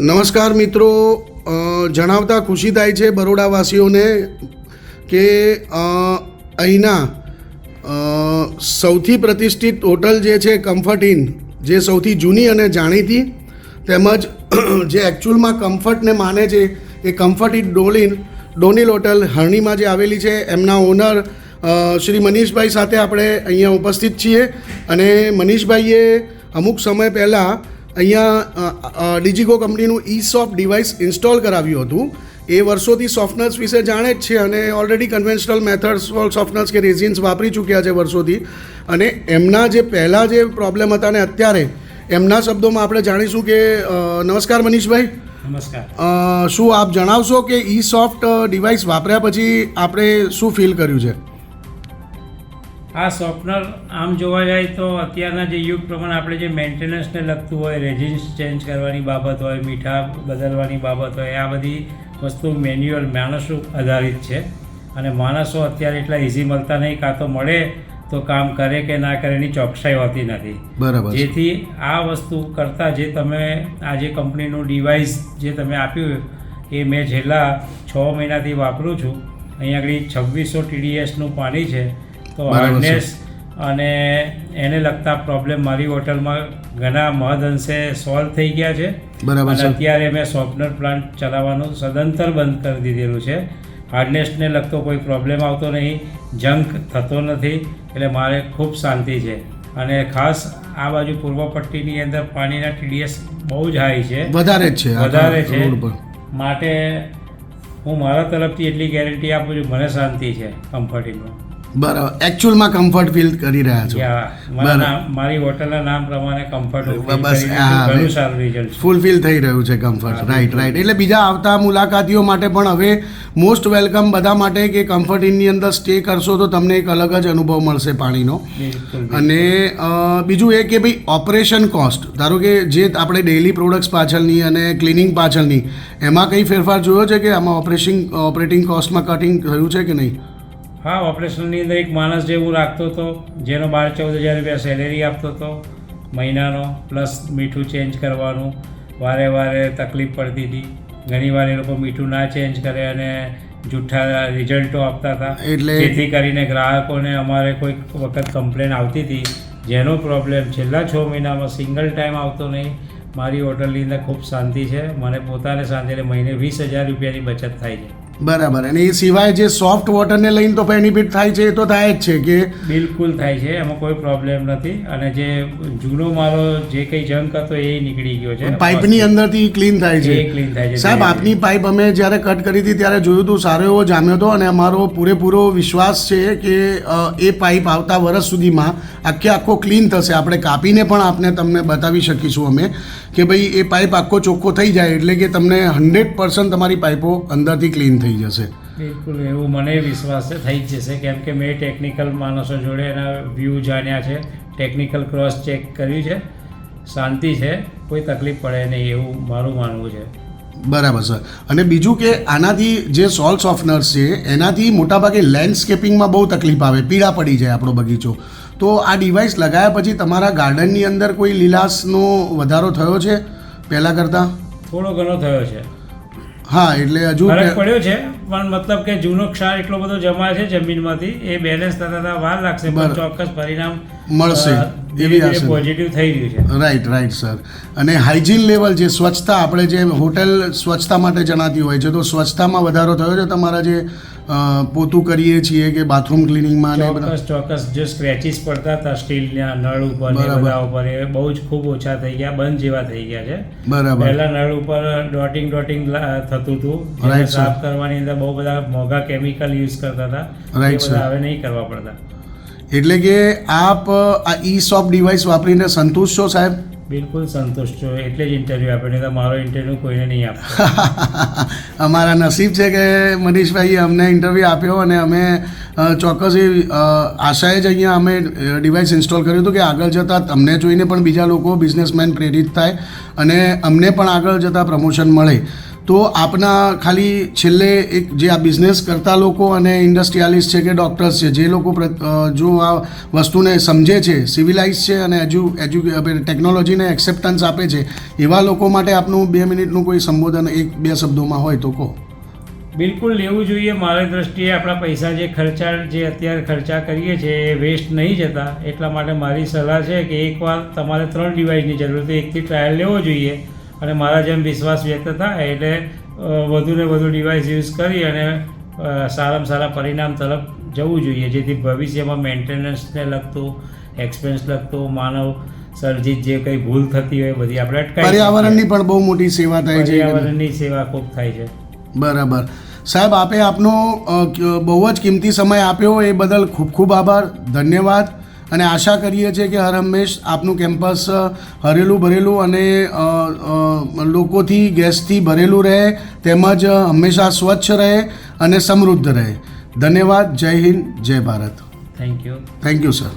નમસ્કાર મિત્રો, જણાવતા ખુશી થાય છે બરોડાવાસીઓને કે અહીંના સૌથી પ્રતિષ્ઠિત હોટલ જે છે કમ્ફર્ટ ઇન, જે સૌથી જૂની અને જાણીતી તેમજ જે એકચ્યુઅલમાં કમ્ફર્ટને માને છે એ કમ્ફર્ટ ઇન ડોનિલ હોટલ હરણીમાં જે આવેલી છે એમના ઓનર શ્રી મનીષભાઈ સાથે આપણે અહીંયા ઉપસ્થિત છીએ. અને મનીષભાઈએ અમુક સમય પહેલાં અહીંયા ડિજિગો કંપનીનું ઈ-સોફ્ટ ડિવાઇસ ઇન્સ્ટોલ કરાવ્યું હતું. એ વર્ષોથી સોફ્ટનર્સ વિશે જાણે જ છે અને ઓલરેડી કન્વેન્શનલ મેથડ્સ સોફ્ટનર્સ કે રેઝિન્સ વાપરી ચૂક્યા છે વર્ષોથી. અને એમના જે પહેલાં જે પ્રોબ્લેમ હતા ને અત્યારે એમના શબ્દોમાં આપણે જાણીશું કે નમસ્કાર મનીષભાઈ. નમસ્કાર. શું આપ જણાવશો કે ઈ-સોફ્ટ ડિવાઇસ વાપર્યા પછી આપણે શું ફીલ કર્યું છે? આ સોફ્ટવેર આમ જોવા જાય તો અત્યારના જે યુગ પ્રમાણે આપણે જે મેન્ટેનન્સને લગતું હોય, રેઝિન્સ ચેન્જ કરવાની બાબત હોય, મીઠા બદલવાની બાબત હોય, આ બધી વસ્તુ મેન્યુઅલ માણસો આધારિત છે. અને માણસો અત્યારે એટલા ઇઝી મળતા નહીં, કાં તો મળે તો કામ કરે કે ના કરે એની ચોકસાઈ હોતી નથી. બરાબર. જેથી આ વસ્તુ કરતાં જે તમે આ જે કંપનીનું ડિવાઇસ જે તમે આપ્યું એ મેં છેલ્લા 6 મહિનાથી વાપરું છું. અહીંયા આગળ 2600 TDSનું પાણી છે. તો હાર્ડનેસ અને એને લગતા પ્રોબ્લેમ મારી હોટલમાં ઘણા મહદઅંશે સોલ્વ થઈ ગયા છે. બરાબર. અને અત્યારે મેં સોફ્ટવેર પ્લાન્ટ ચલાવવાનું સદંતર બંધ કરી દીધેલું છે. હાર્ડનેસને લગતો કોઈ પ્રોબ્લેમ આવતો નહીં, જંક થતો નથી, એટલે મારે ખૂબ શાંતિ છે. અને ખાસ આ બાજુ પૂર્વ પટ્ટીની અંદર પાણીના TDS બહુ જ હાઈ છે, વધારે છે. માટે હું મારા તરફથી એટલી ગેરંટી આપું છું, મને શાંતિ છે કમ્ફર્ટિંગમાં. બરાબર. એકચ્યુઅલમાં કમ્ફર્ટ ફીલ કરી રહ્યા છો? મારી હોટલના નામ પ્રમાણે કમ્ફર્ટ, બસ ઘણું સારું રિઝલ્ટ ફૂલફિલ થઈ રહ્યું છે કમ્ફર્ટ. રાઈટ. એટલે બીજા આવતા મુલાકાતીઓ માટે પણ હવે મોસ્ટ વેલકમ બધા માટે કે કમ્ફર્ટ ઇનની અંદર સ્ટે કરશો તો તમને એક અલગ જ અનુભવ મળશે પાણીનો. અને બીજું એ કે ભાઈ ઓપરેશન કોસ્ટ, ધારો કે જે આપણે ડેઇલી પ્રોડક્ટ્સ પાછળની અને ક્લિનિંગ પાછળની એમાં કંઈ ફેરફાર જોયો છે કે આમાં ઓપરેટિંગ કોસ્ટમાં કટિંગ થયું છે કે નહીં? હા, ઓપરેશનની અંદર એક માણસ જે હું રાખતો હતો જેનો 12-14 હજાર રૂપિયા સેલેરી આપતો હતો મહિનાનો, પ્લસ મીઠું ચેન્જ કરવાનું વારે વારે તકલીફ પડતી હતી. ઘણીવાર એ લોકો મીઠું ના ચેન્જ કરે અને જૂઠા રિઝલ્ટો આપતા હતા, જેથી કરીને ગ્રાહકોને અમારે કોઈક વખત કમ્પ્લેન આવતી હતી, જેનો પ્રોબ્લેમ છેલ્લા 6 મહિનામાં સિંગલ ટાઈમ આવતો નહીં. મારી હોટલની અંદર ખૂબ શાંતિ છે, મને પોતાને શાંતિ, એટલે મહિને 20,000 રૂપિયાની બચત થાય છે. બરાબર. અને એ સિવાય જે સોફ્ટ વોટરને લઈને તો બેનિફિટ થાય છે એ તો થાય જ છે કે બિલકુલ થાય છે, એમાં કોઈ પ્રોબ્લેમ નથી. અને જે જૂનો મારો જે કંઈ જંક હતો એ નીકળી ગયો છે, પાઇપની અંદરથી ક્લીન થાય છે. સાહેબ, આપની પાઇપ અમે જ્યારે કટ કરી હતી ત્યારે જોયું હતું, સારો એવો જામ્યો હતો. અને અમારો પૂરેપૂરો વિશ્વાસ છે કે એ પાઇપ આવતા વર્ષ સુધીમાં આખો ક્લીન થશે. આપણે કાપીને પણ આપને તમને બતાવી શકીશું અમે કે ભાઈ એ પાઇપ આખો ચોખ્ખો થઈ જાય એટલે કે તમને 100% તમારી પાઇપો અંદરથી ક્લીન થઈ જશે. બિલકુલ એવું મને વિશ્વાસ છે, થઈ જ જશે. કેમ કે મેં ટેકનિકલ માણસો જોડે એના વ્યૂ જાણ્યા છે, ટેકનિકલ ક્રોસ ચેક કર્યું છે, શાંતિ છે, કોઈ તકલીફ પડે નહીં એવું મારું માનવું છે. બરાબર સર. અને બીજું કે આનાથી જે સોલ સોફ્ટનર્સ છે એનાથી મોટાભાગે લેન્ડસ્કેપિંગમાં બહુ તકલીફ આવે, પીળા પડી જાય આપણો બગીચો. તો આ ડિવાઇસ લગાવ્યા પછી તમારા ગાર્ડનની અંદર કોઈ લીલાશનો વધારો થયો છે પહેલાં કરતાં? થોડો ઘણો થયો છે. હા, એટલે હજુ ફરક પડ્યો છે, પણ મતલબ કે જૂનો ક્ષાર એટલો બધો જમા છે જમીનમાંથી, એ બેલેન્સ થતા વાર લાગશે, પણ ચોક્કસ પરિણામ મળશે, એવી પોઝિટિવ થઈ રહ્યું છે. Right sir. અને હાઇજીન લેવલ, જે સ્વચ્છતા, આપણે જે હોટેલ સ્વચ્છતા માટે જણાતી હોય છે, તો સ્વચ્છતામાં વધારો થયો છે તમારા જે પોતું કરીએ છીએ કે બાથરૂમ ક્લિનિંગમાં? ચોક્કસ. જે સ્ક્રેચીસ પડતા હતા સ્ટીલના નળ ઉપર બધા ઉપર, એ બહુ જ ખૂબ ઓછા થઈ ગયા, બંધ જેવા થઈ ગયા છે. બરાબર. પહેલા નળ ઉપર ડોટિંગ થતું હતું, સાફ કરવાની અંદર બહુ બધા મોંઘા કેમિકલ યુઝ કરતા હતા, રાઈટ સર, હવે નહીં કરવા પડતા. એટલે કે આપ આ ઈ-સોફ્ટ ડિવાઇસ વાપરીને સંતુષ્ટ છો સાહેબ? બિલકુલ સંતુષ્ટ છો, એટલે જ ઇન્ટરવ્યૂ આપ્યો, નહીં તો મારો ઇન્ટરવ્યૂ કોઈને નહીં આપતો. અમારા નસીબ છે કે મનીષભાઈએ અમને ઇન્ટરવ્યૂ આપ્યો અને અમે ચોક્કસ એ આશાએ જ અહીંયા અમે ડિવાઇસ ઇન્સ્ટોલ કર્યું હતું કે આગળ જતાં તમને જોઈને પણ બીજા લોકો બિઝનેસમેન પ્રેરિત થાય અને અમને પણ આગળ જતાં પ્રમોશન મળે. તો આપના ખાલી છેલ્લે એક જે આ બિઝનેસ કરતા લોકો અને ઇન્ડસ્ટ્રીયાલિસ્ટ છે કે ડૉક્ટર્સ છે જે લોકો જો આ વસ્તુને સમજે છે, સિવિલાઇઝ છે અને ટેકનોલોજીને એક્સેપ્ટન્સ આપે છે, એવા લોકો માટે આપનું 2 મિનિટનું કોઈ સંબોધન 1-2 શબ્દોમાં હોય તો કહો. બિલકુલ લેવું જોઈએ. મારી દ્રષ્ટિએ આપણા પૈસા જે અત્યારે ખર્ચા કરીએ છીએ એ વેસ્ટ નહીં જતા. એટલા માટે મારી સલાહ છે કે એકવાર તમારે 3 ડિવાઇસની જરૂર છે, એકથી ટ્રાયલ લેવો જોઈએ અને મારા જેમ વિશ્વાસ વ્યક્ત થાય એટલે વધુને વધુ ડિવાઇસ યુઝ કરી અને સારામાં સારા પરિણામ તરફ જવું જોઈએ, જેથી ભવિષ્યમાં મેન્ટેનન્સને લગતું, એક્સપેન્સ લગતું, માનવ સર્જિત જે કંઈ ભૂલ થતી હોય બધી આપણે અટકાવી, પર્યાવરણની પણ બહુ મોટી સેવા થાય છે. પર્યાવરણની સેવા ખૂબ થાય છે. બરાબર. સાહેબ, આપે આપનો બહુ જ કિંમતી સમય આપ્યો એ બદલ ખૂબ ખૂબ આભાર, ધન્યવાદ. અને આશા કરીએ છીએ કે હર હંમેશ આપનું કેમ્પસ હરેલું ભરેલું અને લોકોથી, ગેસથી ભરેલું રહે, તેમજ હંમેશા સ્વચ્છ રહે અને સમૃદ્ધ રહે. ધન્યવાદ. જય હિન્દ, જય Bharat. Thank you. Thank you sir.